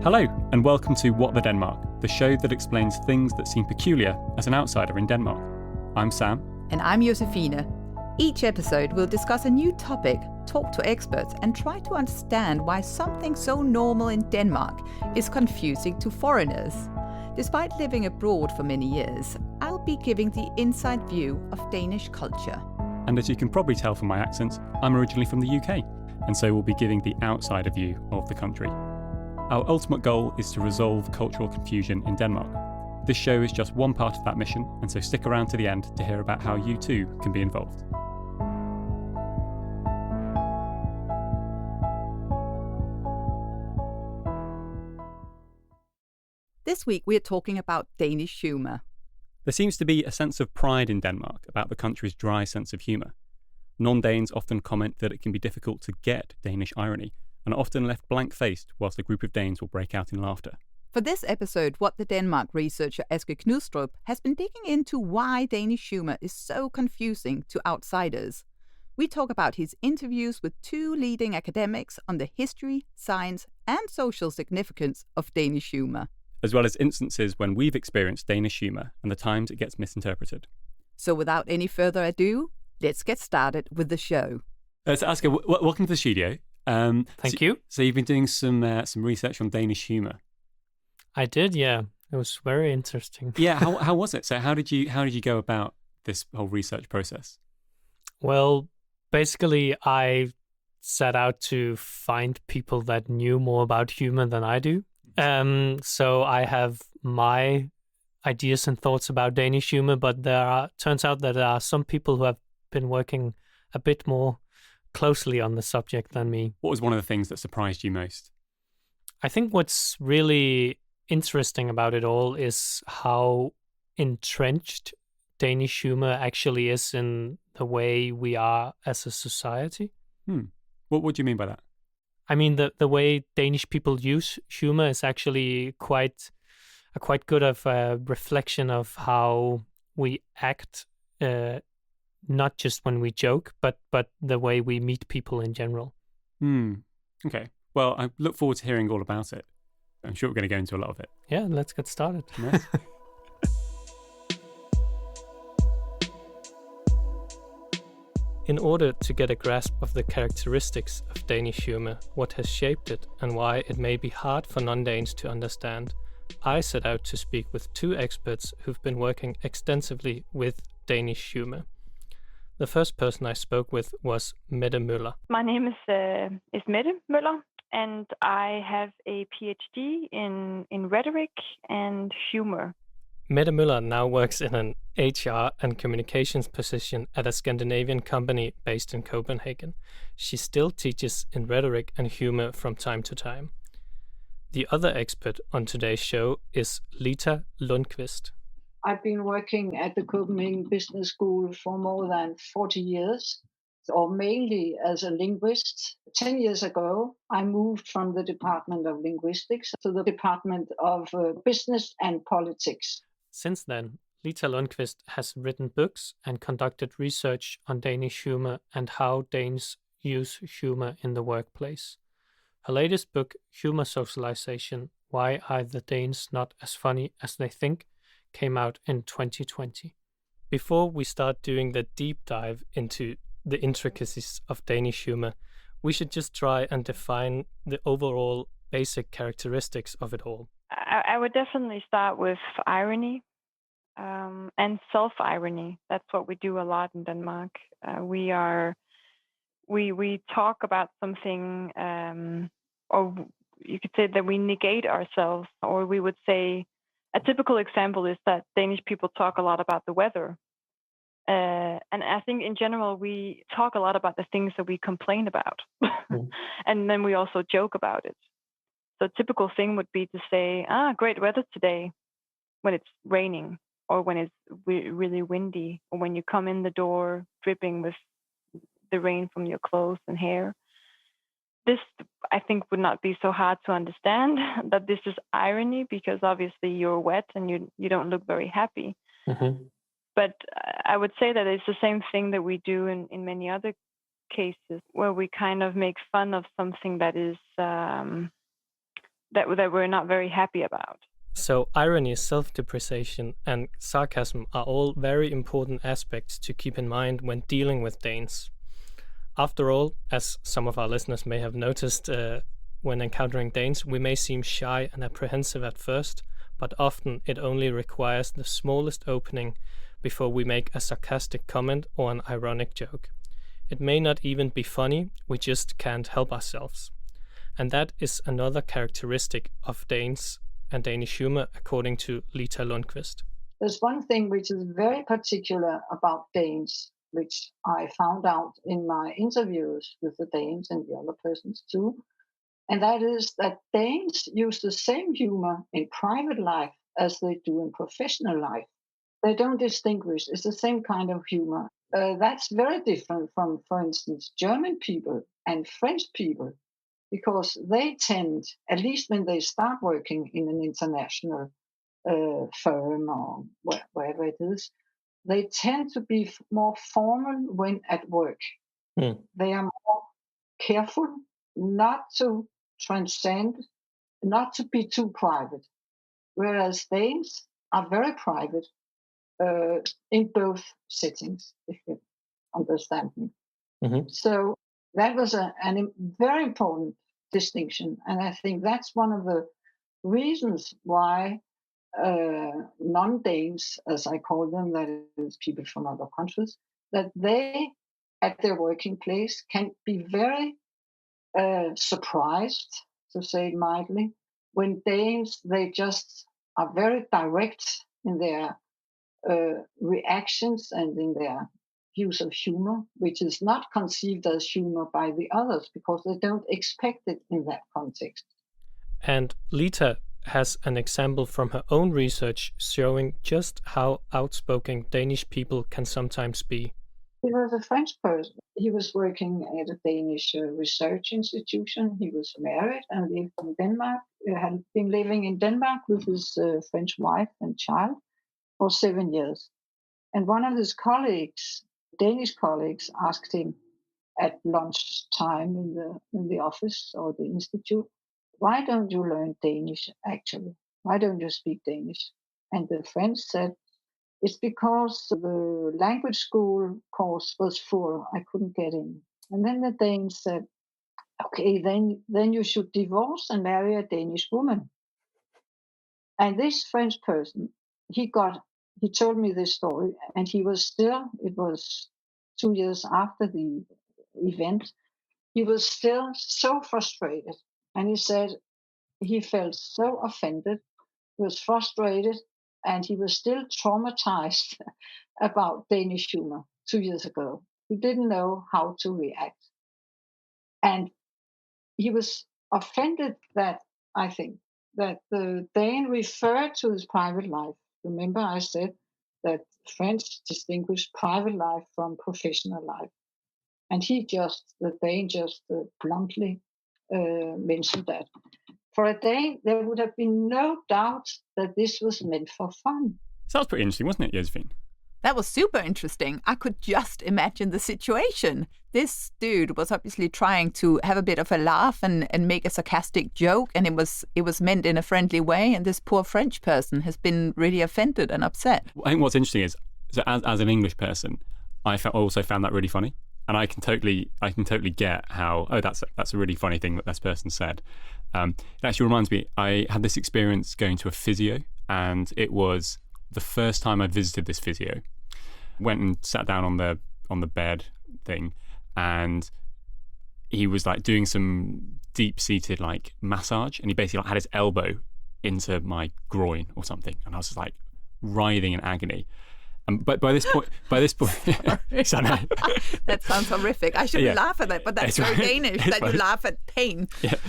Hello, and welcome to What the Denmark, the show that explains things that seem peculiar as an outsider in Denmark. I'm Sam. And I'm Josefine. Each episode will discuss a new topic, talk to experts, and try to understand why something so normal in Denmark is confusing to foreigners. Despite living abroad for many years, I'll be giving the inside view of Danish culture. And as you can probably tell from my accent, I'm originally from the UK, and so we'll be giving the outsider view of the country. Our ultimate goal is to resolve cultural confusion in Denmark. This show is just one part of that mission, and so stick around to the end to hear about how you too can be involved. This week we are talking about Danish humour. There seems to be a sense of pride in Denmark about the country's dry sense of humour. Non-Danes often comment that it can be difficult to get Danish irony, and are often left blank-faced whilst a group of Danes will break out in laughter. For this episode, What the Denmark researcher Aske Knudstrup has been digging into why Danish humour is so confusing to outsiders. We talk about his interviews with two leading academics on the history, science and social significance of Danish humour. As well as instances when we've experienced Danish humour and the times it gets misinterpreted. So without any further ado, let's get started with the show. So Aske, welcome to the studio. Thank you. So you've been doing some research on Danish humour. I did, yeah. It was very interesting. Yeah, how was it? So how did you go about this whole research process? Well, basically, I set out to find people that knew more about humor than I do. So I have my ideas and thoughts about Danish humor, but turns out that there are some people who have been working a bit more closely on the subject than me. What was one of the things that surprised you most? I think what's really interesting about it all is how entrenched Danish humor actually is in the way we are as a society. What do you mean by that? I mean, the way Danish people use humor is actually quite good of a reflection of how we act, not just when we joke, but the way we meet people in general. Okay. Well, I look forward to hearing all about it. I'm sure we're going to go into a lot of it. Yeah, let's get started. Nice. In order to get a grasp of the characteristics of Danish humor, what has shaped it, and why it may be hard for non-Danes to understand, I set out to speak with two experts who've been working extensively with Danish humor. The first person I spoke with was Mette Møller. My name is Mette Møller, and I have a PhD in rhetoric and humor. Mette Møller now works in an HR and communications position at a Scandinavian company based in Copenhagen. She still teaches in rhetoric and humor from time to time. The other expert on today's show is Lita Lundqvist. I've been working at the Copenhagen Business School for more than 40 years, or mainly as a linguist. 10 years ago, I moved from the Department of Linguistics to the Department of Business and Politics. Since then, Lita Lundqvist has written books and conducted research on Danish humor and how Danes use humor in the workplace. Her latest book, Humor Socialization: Why Are the Danes Not as Funny as They Think?, came out in 2020. Before we start doing the deep dive into the intricacies of Danish humor, we should just try and define the overall basic characteristics of it all. I would definitely start with irony and self-irony. That's what we do a lot in Denmark. We talk about something, or you could say that we negate ourselves, or we would say a typical example is that Danish people talk a lot about the weather. And I think in general, we talk a lot about the things that we complain about. And then we also joke about it. So a typical thing would be to say, great weather today, when it's raining or when it's really windy, or when you come in the door dripping with the rain from your clothes and hair. This, I think, would not be so hard to understand, that this is irony, because obviously you're wet and you don't look very happy. Mm-hmm. But I would say that it's the same thing that we do in many other cases, where we kind of make fun of something that is that we're not very happy about. So irony, self-depreciation, and sarcasm are all very important aspects to keep in mind when dealing with Danes. After all, as some of our listeners may have noticed when encountering Danes, we may seem shy and apprehensive at first, but often it only requires the smallest opening before we make a sarcastic comment or an ironic joke. It may not even be funny, we just can't help ourselves. And that is another characteristic of Danes and Danish humor, according to Lita Lundqvist. There's one thing which is very particular about Danes, which I found out in my interviews with the Danes and the other persons too, and that is that Danes use the same humor in private life as they do in professional life. They don't distinguish. It's the same kind of humor. That's very different from, for instance, German people and French people, because they tend, at least when they start working in an international firm or wherever it is, they tend to be more formal when at work. They are more careful not to transcend, not to be too private, whereas Danes are very private in both settings, if you understand me. So that was a very important distinction, and I think that's one of the reasons why non-Danes, as I call them, that is people from other countries, that they, at their working place, can be very surprised, to say it mildly, when Danes, they just are very direct in their reactions and in their use of humor, which is not conceived as humor by the others because they don't expect it in that context. And Lita has an example from her own research showing just how outspoken Danish people can sometimes be. He was a French person. He was working at a Danish research institution. He was married and lived in Denmark. He had been living in Denmark with his French wife and child for 7 years. And one of his colleagues, Danish colleagues, asked him at lunchtime in the office or the institute, "Why don't you learn Danish, actually? Why don't you speak Danish?" And the French said, "It's because the language school course was full. I couldn't get in." And then the Danes said, "Okay, then you should divorce and marry a Danish woman." And this French person, he told me this story, and it was 2 years after the event, he was still so frustrated. And he said he felt so offended, he was frustrated, and he was still traumatized about Danish humor 2 years ago. He didn't know how to react. And he was offended that the Dane referred to his private life. Remember I said that French distinguished private life from professional life. And the Dane just bluntly mentioned that. For a Dane, there would have been no doubt that this was meant for fun. Sounds pretty interesting, wasn't it, Josephine? That was super interesting. I could just imagine the situation. This dude was obviously trying to have a bit of a laugh and make a sarcastic joke, and it was meant in a friendly way, and this poor French person has been really offended and upset. I think what's interesting is, so as an English person, I also found that really funny. And I can totally get how, that's a really funny thing that this person said. It actually reminds me, I had this experience going to a physio, and it was the first time I visited this physio. Went and sat down on the bed thing, and he was like doing some deep-seated like massage, and he basically had his elbow into my groin or something, and I was just like writhing in agony. But by this point, that sounds horrific. I shouldn't laugh at that, but that's very Danish that you laugh at pain. Yeah.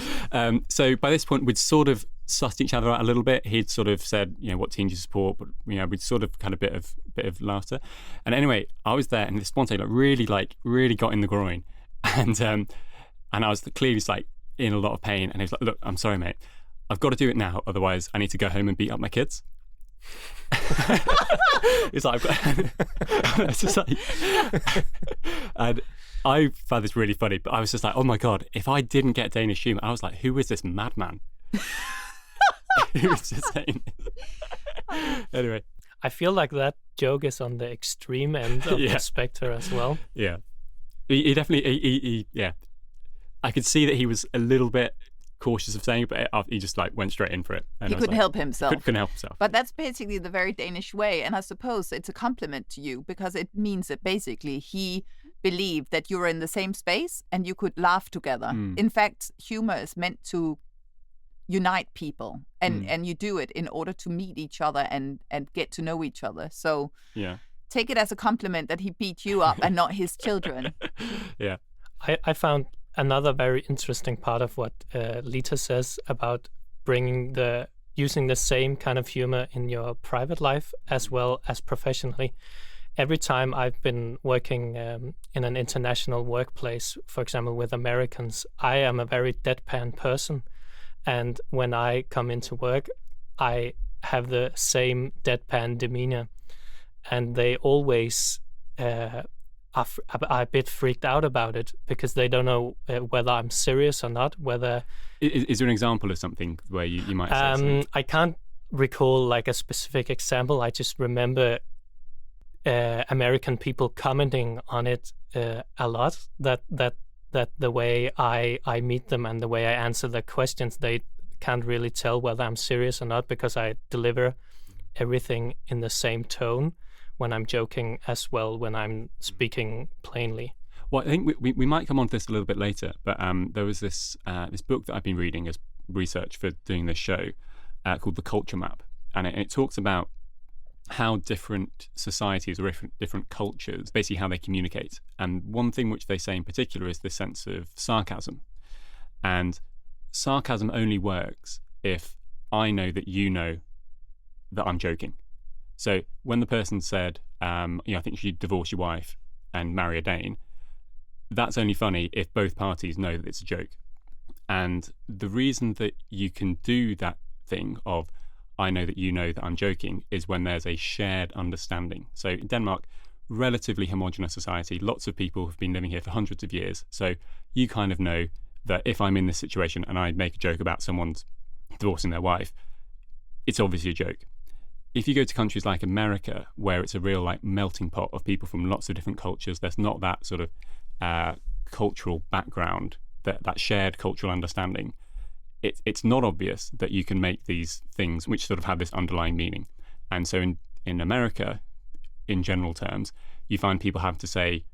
So by this point, we'd sort of sussed each other out a little bit. He'd sort of said, what team do you support? But we'd sort of had a bit of laughter. And anyway, I was there, and this spontaneous really got in the groin, and I was clearly like in a lot of pain. And he was like, "Look, I'm sorry, mate. I've got to do it now. Otherwise, I need to go home and beat up my kids." It's like, it's just like, and I found this really funny, but I was just like, oh my god, if I didn't get Danish humor, I was like, who is this madman? He was just saying. Anyway. I feel like that joke is on the extreme end of the spectrum as well. Yeah. He definitely, yeah. I could see that he was a little bit cautious of saying it, but he just like went straight in for it. And he couldn't help himself. Couldn't help himself. But that's basically the very Danish way. And I suppose it's a compliment to you because it means that basically he believed that you were in the same space and you could laugh together. In fact, humor is meant to unite people and you do it in order to meet each other and get to know each other. So take it as a compliment that he beat you up and not his children. Yeah. I found another very interesting part of what Lita says about using the same kind of humor in your private life as well as professionally. Every time I've been working in an international workplace, for example, with Americans, I am a very deadpan person. And when I come into work, I have the same deadpan demeanor. And they always are a bit freaked out about it because they don't know whether I'm serious or not. Whether is there an example of something where you might say something? I can't recall like a specific example. I just remember American people commenting on it a lot. That the way I meet them and the way I answer their questions, they can't really tell whether I'm serious or not because I deliver everything in the same tone when I'm joking as well when I'm speaking plainly. Well, I think we might come on to this a little bit later, but there was this book that I've been reading as research for doing this show called The Culture Map, and it talks about how different societies or different cultures, basically how they communicate. And one thing which they say in particular is the sense of sarcasm. And sarcasm only works if I know that you know that I'm joking. So when the person said, I think you should divorce your wife and marry a Dane, that's only funny if both parties know that it's a joke. And the reason that you can do that thing of I know that you know that I'm joking is when there's a shared understanding. So in Denmark, relatively homogenous society, lots of people have been living here for hundreds of years. So you kind of know that if I'm in this situation and I make a joke about someone's divorcing their wife, it's obviously a joke. If you go to countries like America, where it's a real like melting pot of people from lots of different cultures, there's not that sort of cultural background, that shared cultural understanding. It's not obvious that you can make these things which sort of have this underlying meaning. And so in America, in general terms, you find people have to say,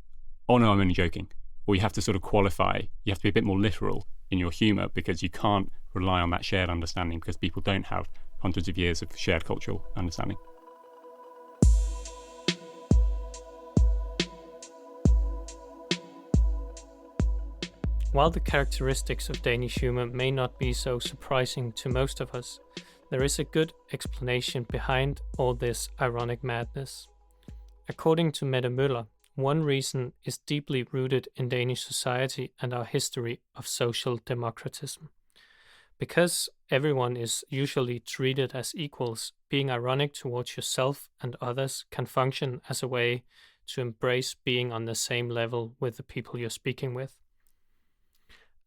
oh no, I'm only joking. Or you have to sort of qualify, you have to be a bit more literal in your humour because you can't rely on that shared understanding because people don't have hundreds of years of shared cultural understanding. While the characteristics of Danish humor may not be so surprising to most of us, there is a good explanation behind all this ironic madness. According to Mette Møller, one reason is deeply rooted in Danish society and our history of social democratism. Because everyone is usually treated as equals, being ironic towards yourself and others can function as a way to embrace being on the same level with the people you're speaking with.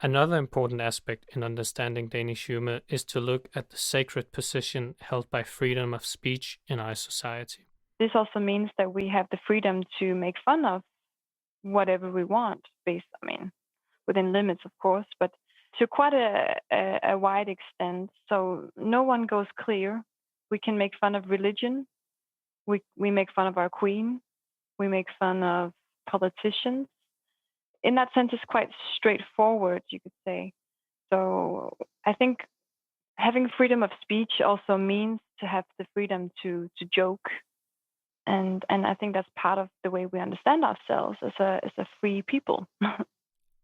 Another important aspect in understanding Danish humor is to look at the sacred position held by freedom of speech in our society. This also means that we have the freedom to make fun of whatever we want, within limits, of course, but to quite a wide extent. So no one goes clear. We can make fun of religion. We make fun of our queen. We make fun of politicians. In that sense, it's quite straightforward, you could say. So I think having freedom of speech also means to have the freedom to joke. And I think that's part of the way we understand ourselves as a free people.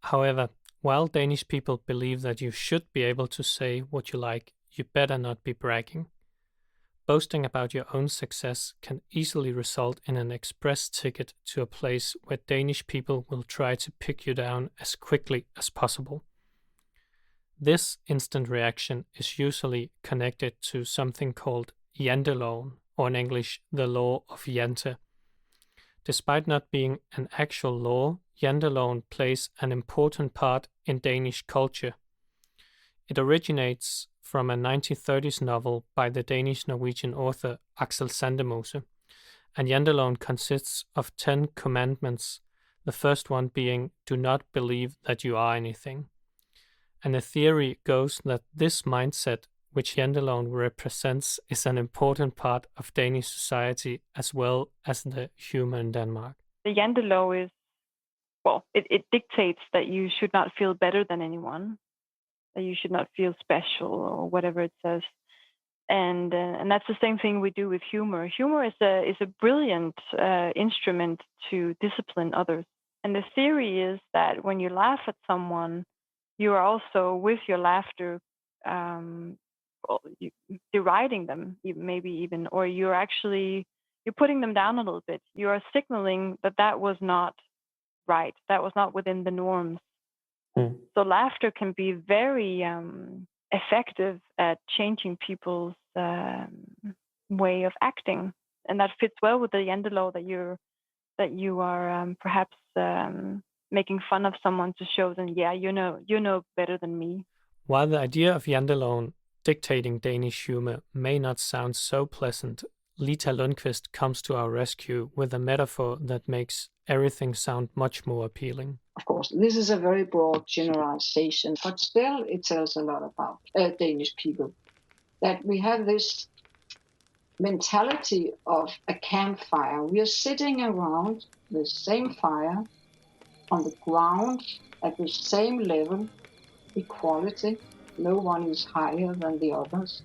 However, while Danish people believe that you should be able to say what you like, you better not be bragging. Boasting about your own success can easily result in an express ticket to a place where Danish people will try to pick you down as quickly as possible. This instant reaction is usually connected to something called janteloven, or in English, the law of Jante. Despite not being an actual law, janteloven plays an important part in Danish culture. It originates from a 1930s novel by the Danish-Norwegian author Axel Sandemose. And Janteloven consists of 10 commandments, the first one being, do not believe that you are anything. And the theory goes that this mindset, which Janteloven represents, is an important part of Danish society as well as the humor in Denmark. The Jantelov is, it dictates that you should not feel better than anyone, that you should not feel special or whatever it says. And that's the same thing we do with humor. Humor is a brilliant instrument to discipline others. And the theory is that when you laugh at someone, you are also, with your laughter, deriding them, maybe even, or you're putting them down a little bit. You are signaling that was not right, that was not within the norms. So laughter can be very effective at changing people's way of acting, and that fits well with the Jantelov that you are perhaps making fun of someone to show them, yeah, you know better than me. While the idea of Janteloven dictating Danish humor may not sound so pleasant, Lita Lundqvist comes to our rescue with a metaphor that makes everything sound much more appealing. Of course, this is a very broad generalization, but still it tells a lot about Danish people. That we have this mentality of a campfire. We are sitting around the same fire, on the ground, at the same level, equality. No one is higher than the others.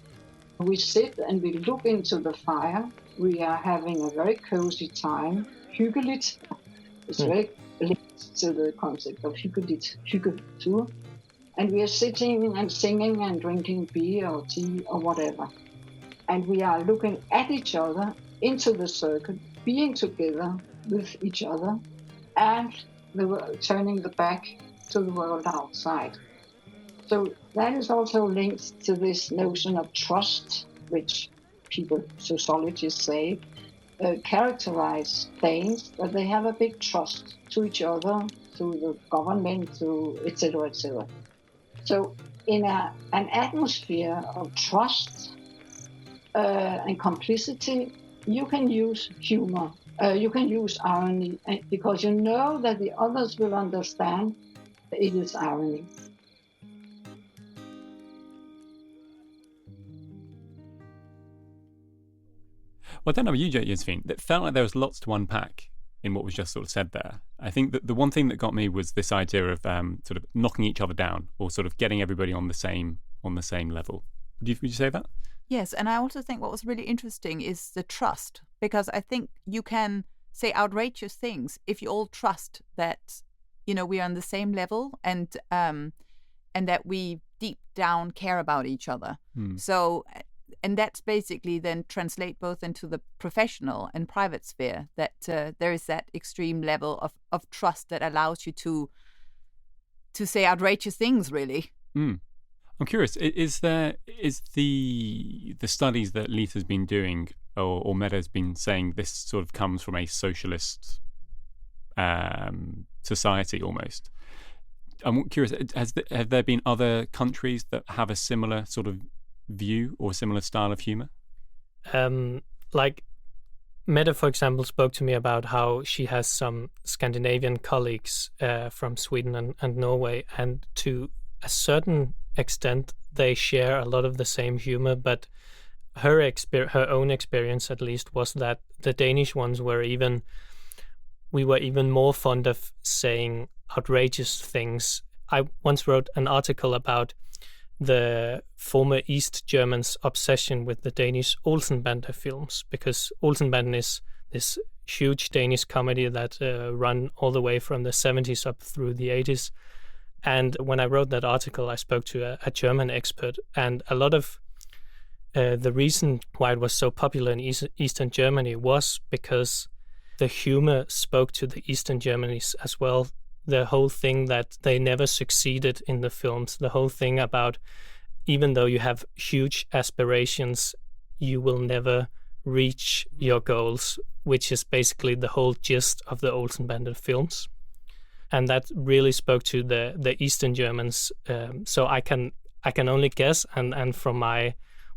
We sit and we look into the fire. We are having a very cozy time. Hyggeligt. It's very linked to the concept of hyggeligt, hygge too. And we are sitting and singing and drinking beer or tea or whatever. And we are looking at each other into the circle, being together with each other, and turning the back to the world outside. So that is also linked to this notion of trust, which people, sociologists say, characterize Danes, that they have a big trust to each other, to the government, to etc., etc. So in an atmosphere of trust and complicity, you can use humor, you can use irony, because you know that the others will understand it is irony. Well, I don't know about you, Josephine. It felt like there was lots to unpack in what was just sort of said there. I think that the one thing that got me was this idea of sort of knocking each other down, or sort of getting everybody on the same level. Would you say that? Yes, and I also think what was really interesting is the trust, because I think you can say outrageous things if you all trust that, we are on the same level and that we deep down care about each other. So. And that's basically then translate both into the professional and private sphere, that there is that extreme level of trust that allows you to say outrageous things, really. I'm curious, is the studies that Lita's been doing or Meta's been saying, this sort of comes from a socialist society almost? I'm curious, have there been other countries that have a similar sort of view or similar style of humor? Like Meta, for example, spoke to me about how she has some Scandinavian colleagues from Sweden and Norway, and to a certain extent they share a lot of the same humor, but her own experience at least was that the Danish ones were even more fond of saying outrageous things. I once wrote an article about the former East Germans' obsession with the Danish Olsenbanden films, because Olsenbanden is this huge Danish comedy that run all the way from the 70s up through the 80s. And when I wrote that article, I spoke to a German expert, and a lot of the reason why it was so popular in Eastern Germany was because the humor spoke to the Eastern Germans as well. The whole thing that they never succeeded in the films, the whole thing about even though you have huge aspirations, you will never reach your goals, which is basically the whole gist of the Olsenbanden films. And that really spoke to the Eastern Germans. So I can I can only guess, and from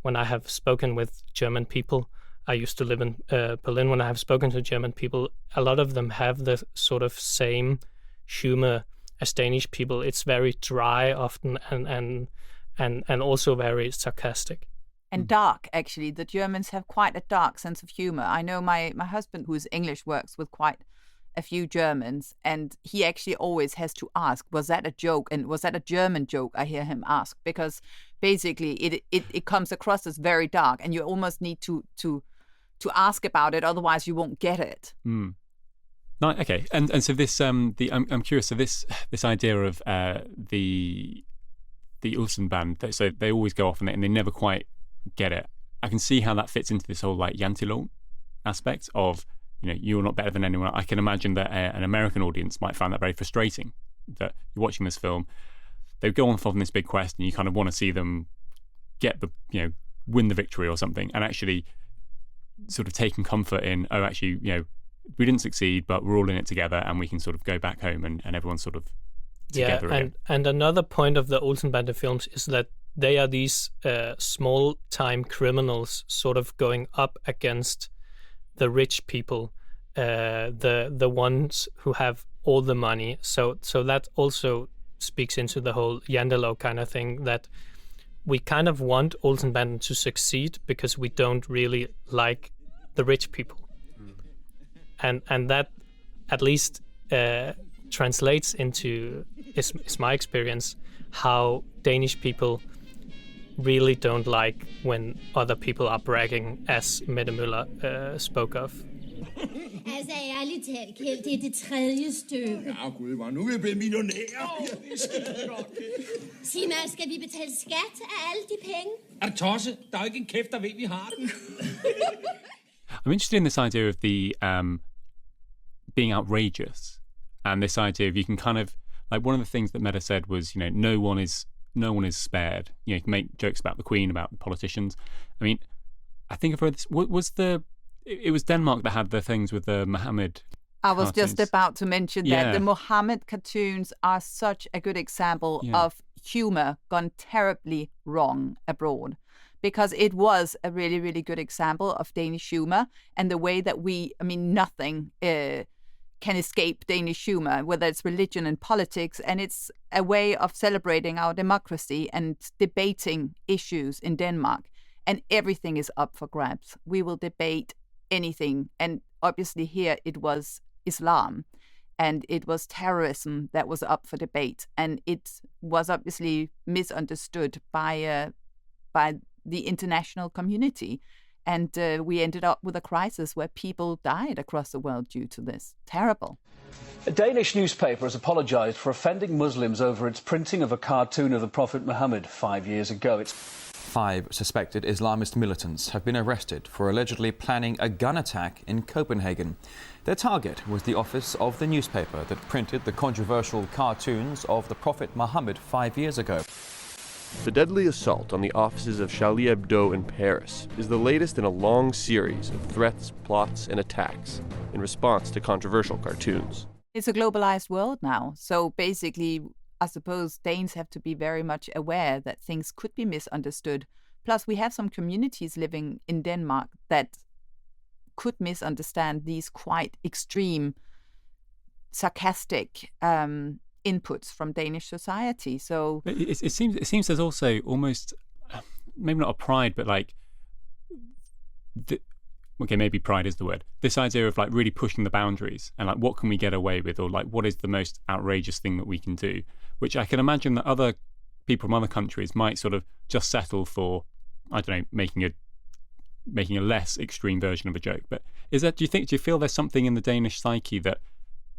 when I have spoken with German people, I used to live in Berlin. When I have spoken to German people, a lot of them have the sort of same humor as Danish people. It's very dry often, and also very sarcastic. And dark, actually. The Germans have quite a dark sense of humor. I know my husband, who's English, works with quite a few Germans, and he actually always has to ask, was that a joke? And was that a German joke? I hear him ask, because basically it comes across as very dark, and you almost need to ask about it, otherwise you won't get it. No, okay, and so this I'm curious. So this idea of the Olsenband, so they always go off on it and they never quite get it. I can see how that fits into this whole like jantelov aspect of, you're not better than anyone. I can imagine that an American audience might find that very frustrating, that you're watching this film, they go on this big quest and you kind of want to see them get win the victory or something, and actually sort of taking comfort in, actually, we didn't succeed, but we're all in it together and we can sort of go back home and everyone's sort of together again. And another point of the Olsenbande films is that they are these small-time criminals sort of going up against the rich people, the ones who have all the money. So that also speaks into the whole Jantelov kind of thing, that we kind of want Olsenbanden to succeed because we don't really like the rich people. And that at least translates into, is my experience, how Danish people really don't like when other people are bragging, as Mette Møller spoke of. Altså, ærligt talt, Kjeld, det er det tredje stykke. Ja, gud, hvor nu er vi blevet millionærer. Sig mig, skal vi betale skat af alle de penge? Er det tosset? Der er jo ikke en kæft, der ved, vi har den. I'm interested in this idea of the being outrageous, and this idea of you can kind of, like, one of the things that Mette said was, no one is spared. You can make jokes about the Queen, about the politicians. I mean, I think I've heard this. It was Denmark that had the things with the Mohammed. I was cartoons. just about to mention that the Mohammed cartoons are such a good example of humor gone terribly wrong abroad, because it was a really, really good example of Danish humor, and the way that nothing can escape Danish humor, whether it's religion and politics, and it's a way of celebrating our democracy and debating issues in Denmark, and everything is up for grabs. We will debate anything, and obviously here it was Islam, and it was terrorism that was up for debate, and it was obviously misunderstood by the international community. And we ended up with a crisis where people died across the world due to this. Terrible. A Danish newspaper has apologised for offending Muslims over its printing of a cartoon of the Prophet Muhammad 5 years ago. 5 suspected Islamist militants have been arrested for allegedly planning a gun attack in Copenhagen. Their target was the office of the newspaper that printed the controversial cartoons of the Prophet Muhammad 5 years ago. The deadly assault on the offices of Charlie Hebdo in Paris is the latest in a long series of threats, plots, and attacks in response to controversial cartoons. It's a globalized world now, so basically, I suppose Danes have to be very much aware that things could be misunderstood. Plus, we have some communities living in Denmark that could misunderstand these quite extreme, sarcastic inputs from Danish society. So it seems there's also almost, maybe not a pride, but like, maybe pride is the word. This idea of like really pushing the boundaries and like what can we get away with, or like what is the most outrageous thing that we can do, which I can imagine that other people from other countries might sort of just settle for, I don't know, making a less extreme version of a joke. But do you feel there's something in the Danish psyche that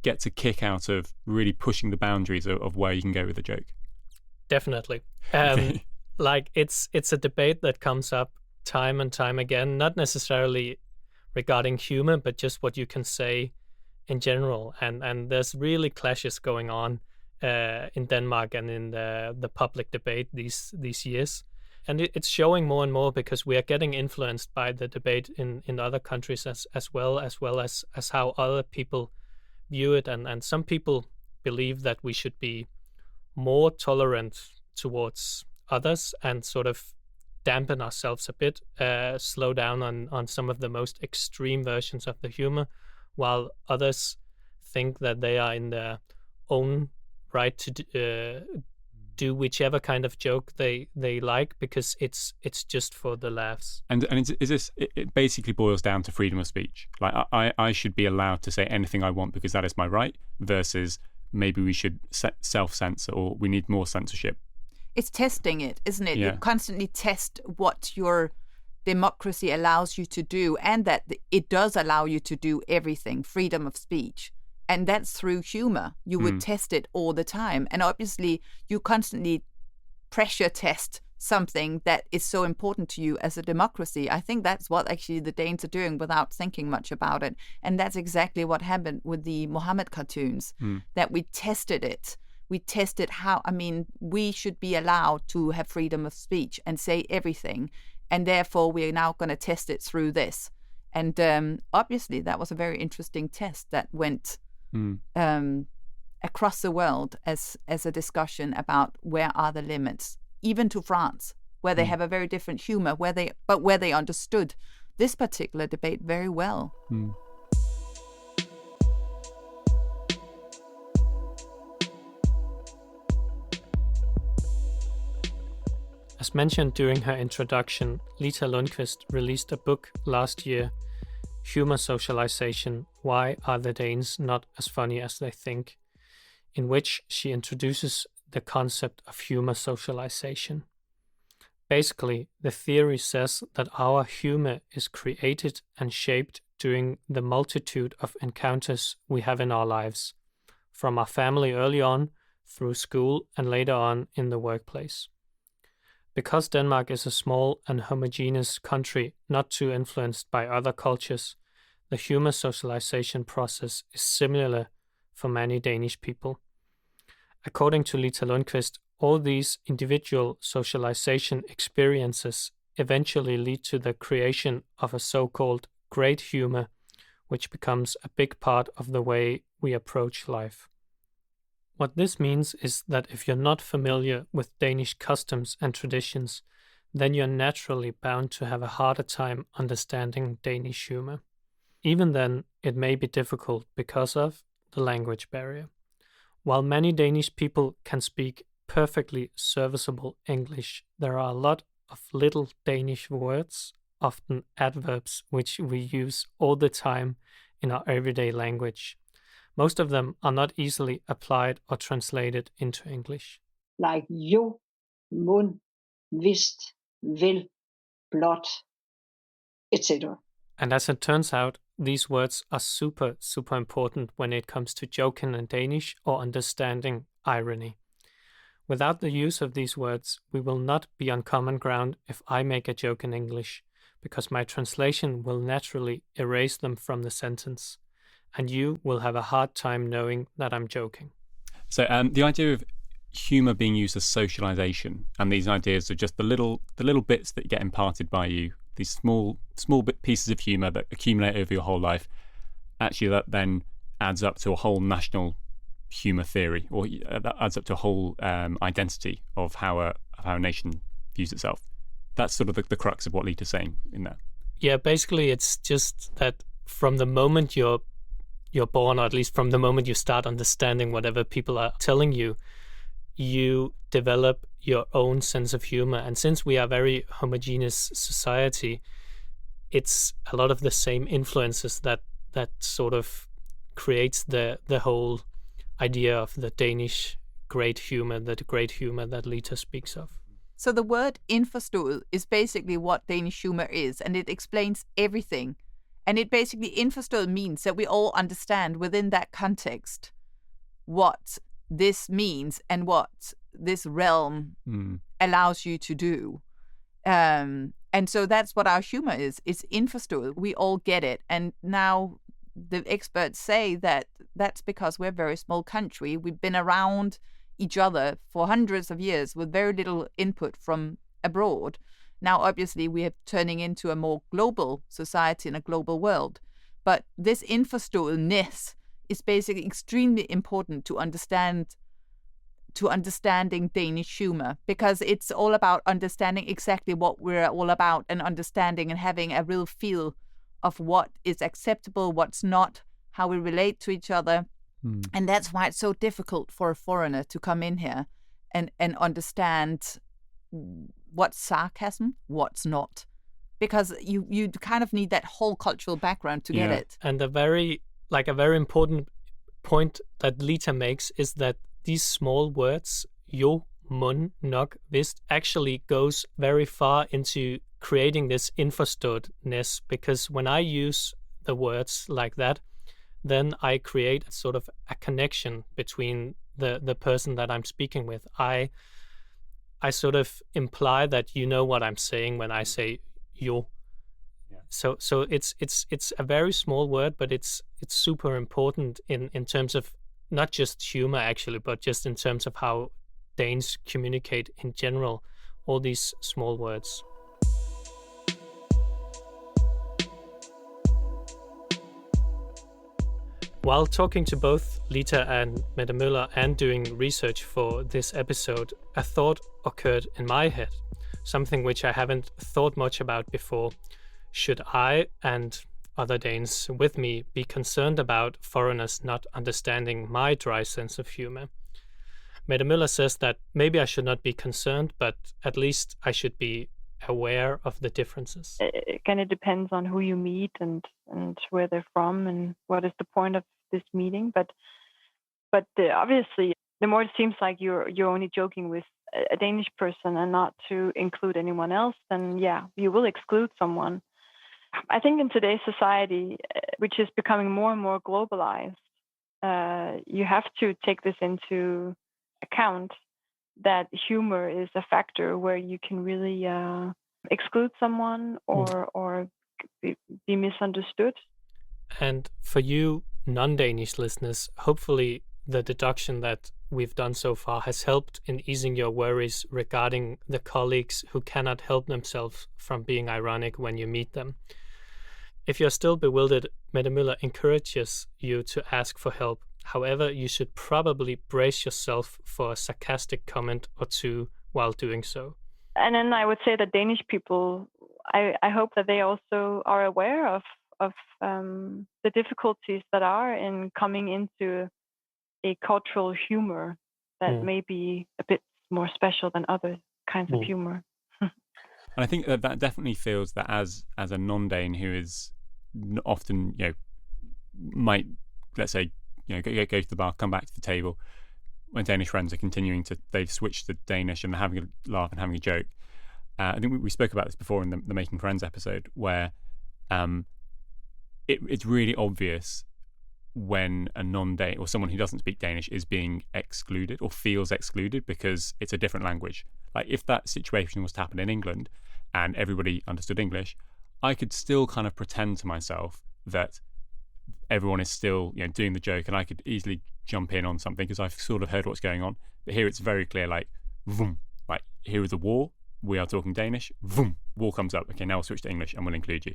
gets a kick out of really pushing the boundaries of where you can go with a joke? Definitely. Like it's a debate that comes up time and time again, not necessarily regarding humor, but just what you can say in general. And there's really clashes going on in Denmark and in the public debate these years. And it's showing more and more because we are getting influenced by the debate in other countries as well as how other people view it. And some people believe that we should be more tolerant towards others and sort of dampen ourselves a bit, slow down on some of the most extreme versions of the humor, while others think that they are in their own right to do whichever kind of joke they like, because it's just for the laughs. And is this, it basically boils down to freedom of speech. Like I should be allowed to say anything I want because that is my right, versus maybe we should self-censor, or we need more censorship. It's testing it, isn't it? Yeah. You constantly test what your democracy allows you to do, and that it does allow you to do everything, freedom of speech. And that's through humor. You would test it all the time. And obviously, you constantly pressure test something that is so important to you as a democracy. I think that's what actually the Danes are doing without thinking much about it. And that's exactly what happened with the Mohammed cartoons, that we tested it. We tested how, we should be allowed to have freedom of speech and say everything. And therefore, we are now going to test it through this. And obviously, that was a very interesting test that went across the world as a discussion about where are the limits, even to France, where they have a very different humor, where they understood this particular debate very well. As mentioned during her introduction, Lita Lundqvist released a book last year, Humour Socialization: Why Are the Danes Not as Funny as They Think?, in which she introduces the concept of humour socialization. Basically, the theory says that our humour is created and shaped during the multitude of encounters we have in our lives, from our family early on, through school, and later on in the workplace. Because Denmark is a small and homogeneous country, not too influenced by other cultures, the humour socialization process is similar for many Danish people. According to Lita Lundqvist, all these individual socialization experiences eventually lead to the creation of a so-called great humour, which becomes a big part of the way we approach life. What this means is that if you're not familiar with Danish customs and traditions, then you're naturally bound to have a harder time understanding Danish humor. Even then, it may be difficult because of the language barrier. While many Danish people can speak perfectly serviceable English, there are a lot of little Danish words, often adverbs, which we use all the time in our everyday language. Most of them are not easily applied or translated into English. Like jo, mund, vist, vil, blot, etc. And as it turns out, these words are super important when it comes to joking in Danish or understanding irony. Without the use of these words, we will not be on common ground if I make a joke in English, because my translation will naturally erase them from the sentence, and you will have a hard time knowing that I'm joking. So the idea of humour being used as socialization, and these ideas are just the little bits that get imparted by you, these small bit pieces of humour that accumulate over your whole life, actually that then adds up to a whole national humour theory, or that adds up to a whole identity of how a nation views itself. That's sort of the crux of what Lita's saying in there. Yeah, basically it's just that from the moment you're born, or at least from the moment you start understanding whatever people are telling you, you develop your own sense of humor. And since we are a very homogeneous society, it's a lot of the same influences that sort of creates the whole idea of the Danish great humor, the great humor that Lita speaks of. So the word indforstået is basically what Danish humor is, and it explains everything. And it basically, indforstået means that we all understand within that context what this means and what this realm allows you to do. And so that's what our humor is. It's indforstået. We all get it. And now the experts say that that's because we're a very small country. We've been around each other for hundreds of years with very little input from abroad. Now, obviously, we are turning into a more global society in a global world. But this indforståetness is basically extremely important to understand to understanding Danish humor, because it's all about understanding exactly what we're all about and understanding and having a real feel of what is acceptable, what's not, how we relate to each other. And that's why it's so difficult for a foreigner to come in here and understand what's sarcasm, what's not. Because you kind of need that whole cultural background to get it. And a very important point that Lita makes is that these small words, jo, mun, nok, vist, actually goes very far into creating this innforståetness, because when I use the words like that, then I create sort of a connection between the person that I'm speaking with. I sort of imply that you know what I'm saying when I say jo. Yeah. So it's a very small word, but it's super important in terms of not just humor actually, but just in terms of how Danes communicate in general, all these small words. While talking to both Lita and Mette Møller and doing research for this episode, a thought occurred in my head, something which I haven't thought much about before. Should I and other Danes with me be concerned about foreigners not understanding my dry sense of humor? Mette Møller says that maybe I should not be concerned, but at least I should be aware of the differences. It kind of depends on who you meet and where they're from and what is the point of this meeting. But obviously, the more it seems like you're only joking with a Danish person and not to include anyone else, then yeah, you will exclude someone. I think in today's society, which is becoming more and more globalized, you have to take this into account, that humor is a factor where you can really exclude someone or be misunderstood. And for you non-Danish listeners, hopefully the deduction that we've done so far has helped in easing your worries regarding the colleagues who cannot help themselves from being ironic when you meet them. If you're still bewildered, Mette Møller encourages you to ask for help. However, you should probably brace yourself for a sarcastic comment or two while doing so. And then I would say that Danish people, I hope that they also are aware of the difficulties that are in coming into a cultural humor that may be a bit more special than other kinds of humor. And I think that definitely feels that as a non-Dane who is often, might, let's say, go to the bar, come back to the table when Danish friends are they've switched to Danish and they're having a laugh and having a joke. I think we spoke about this before in the Making Friends episode, where it's really obvious when a non-Dane or someone who doesn't speak Danish is being excluded or feels excluded because it's a different language. Like if that situation was to happen in England and everybody understood English, I could still kind of pretend to myself that everyone is still doing the joke, and I could easily jump in on something because I've sort of heard what's going on. But here it's very clear, like, vroom, like here is a war, we are talking Danish, vroom, war comes up, okay, now we'll switch to English and we'll include you.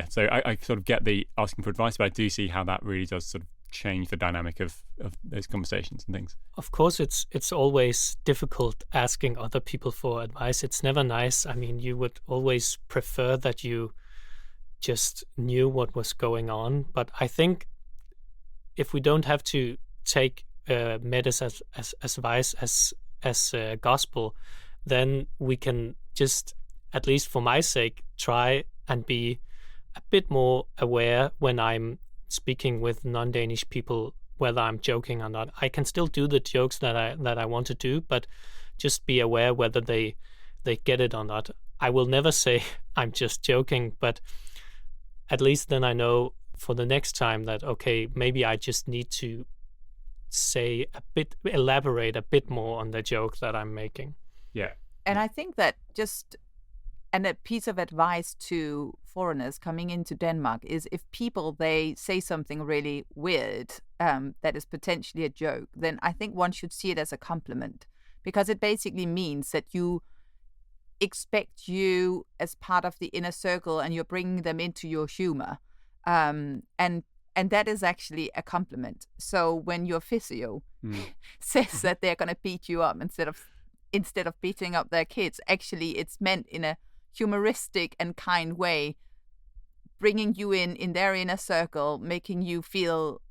So I sort of get the asking for advice, but I do see how that really does sort of change the dynamic of those conversations and things. Of course, it's always difficult asking other people for advice. It's never nice. I mean, you would always prefer that you just knew what was going on. But I think if we don't have to take Mette's advice as gospel, then we can just, at least for my sake, try and be a bit more aware when I'm speaking with non-Danish people, whether I'm joking or not. I can still do the jokes that I want to do, but just be aware whether they get it or not. I will never say I'm just joking, but at least then I know for the next time that, okay, maybe I just need to elaborate a bit more on the joke that I'm making. Yeah. And I think that and a piece of advice to foreigners coming into Denmark is, if they say something really weird that is potentially a joke, then I think one should see it as a compliment, because it basically means that you expect you as part of the inner circle and you're bringing them into your humor. And And that is actually a compliment. So when your physio says that they're going to beat you up instead of beating up their kids, actually it's meant in a humoristic and kind way, bringing you in their inner circle, making you feel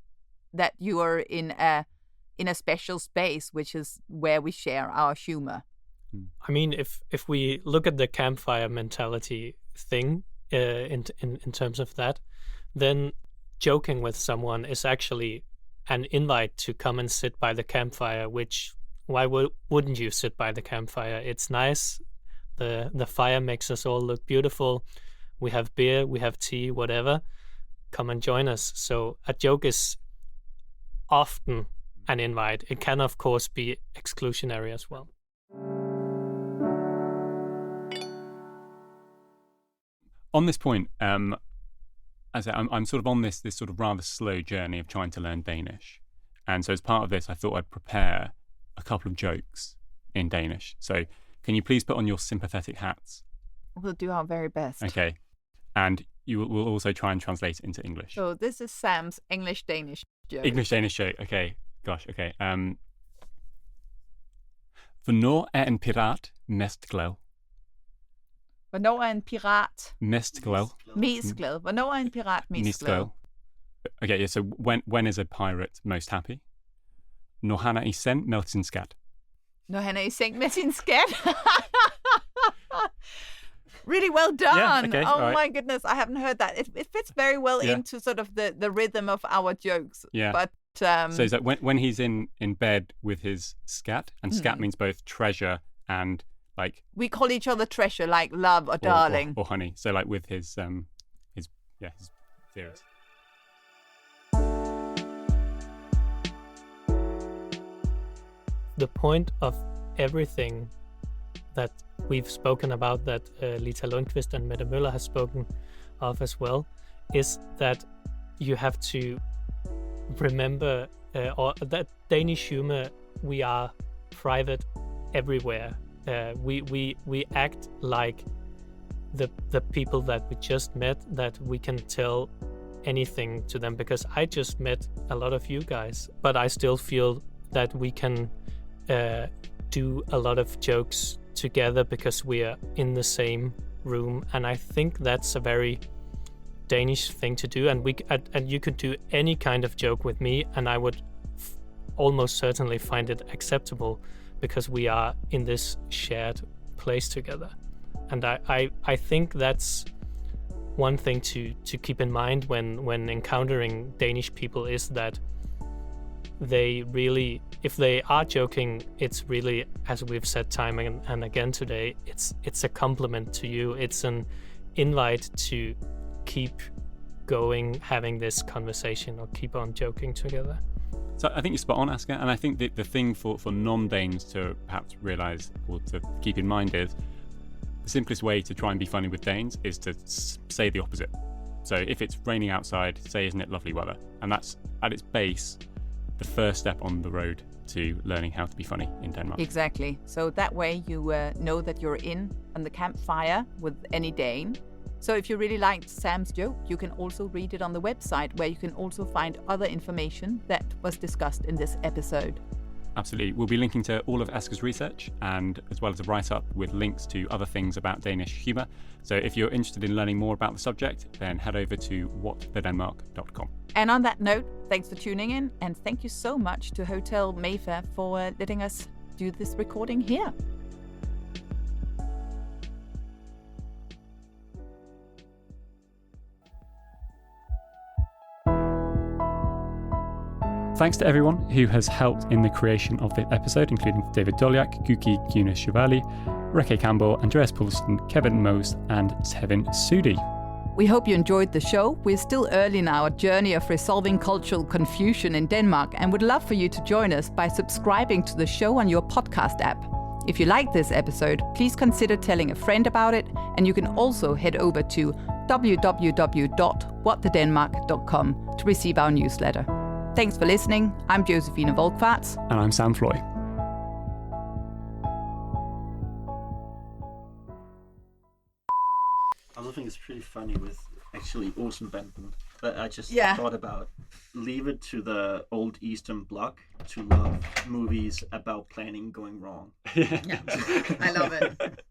that you are in a special space, which is where we share our humor. I mean, if we look at the campfire mentality thing in terms of that, then joking with someone is actually an invite to come and sit by the campfire, which why wouldn't you sit by the campfire? It's nice. The fire makes us all look beautiful. We have beer, we have tea, whatever. Come and join us. So a joke is often an invite. It can, of course, be exclusionary as well. On this point, as I'm sort of on this sort of rather slow journey of trying to learn Danish. And so as part of this, I thought I'd prepare a couple of jokes in Danish. So can you please put on your sympathetic hats? We'll do our very best. Okay. And we'll also try and translate it into English. So this is Sam's English-Danish joke. English-Danish joke. Okay. Gosh, okay. Hvornår en pirat mest glad? Hvornår en pirat mest glad? Mest glad. Hvornår en pirat mest glad? Okay, yeah, so when is a pirate most happy? Når han i seng med sin skat. Når han i seng med sin skat? Really well done. Yeah, okay, oh my goodness, I haven't heard that. It fits very well into sort of the rhythm of our jokes. Yeah. But so is that when he's in bed with his scat, and scat means both treasure and like we call each other treasure, like love or darling or honey. So like with his dearest. The point of everything that we've spoken about, that Lita Lundqvist and Mette Møller has spoken of as well, is that you have to remember or that Danish humor, we are private everywhere. We act like the people that we just met, that we can tell anything to them, because I just met a lot of you guys, but I still feel that we can do a lot of jokes together because we are in the same room, and I think that's a very Danish thing to do. And you could do any kind of joke with me, and I would almost certainly find it acceptable because we are in this shared place together. And I think that's one thing to keep in mind when encountering Danish people, is that they really, if they are joking, it's really, as we've said time and again today, it's a compliment to you. It's an invite to keep going, having this conversation, or keep on joking together. So I think you're spot on, Asger, and I think that the thing for non-Danes to perhaps realise or to keep in mind is the simplest way to try and be funny with Danes is to say the opposite. So if it's raining outside, say, isn't it lovely weather? And that's, at its base, the first step on the road to learning how to be funny in Denmark. Exactly. So that way you know that you're on the campfire with any Dane. So if you really liked Sam's joke, you can also read it on the website, where you can also find other information that was discussed in this episode. Absolutely. We'll be linking to all of Asger's research, and as well as a write-up with links to other things about Danish humour. So if you're interested in learning more about the subject, then head over to whatthedenmark.com. And on that note, thanks for tuning in, and thank you so much to Hotel Mayfair for letting us do this recording here. Thanks to everyone who has helped in the creation of this episode, including David Dolyak, Guki Guna Shivali, Reke Campbell, Andreas Poulsen, Kevin Mose, and Tevin Sudi. We hope you enjoyed the show. We're still early in our journey of resolving cultural confusion in Denmark, and would love for you to join us by subscribing to the show on your podcast app. If you like this episode, please consider telling a friend about it, and you can also head over to www.whatthedenmark.com to receive our newsletter. Thanks for listening. I'm Josephine Volkvarts. And I'm Sam Floy. I also think it's pretty funny with actually Olsen Banden that I just Yeah. thought about. Leave it to the old Eastern Bloc to love movies about planning going wrong. Yeah, I love it.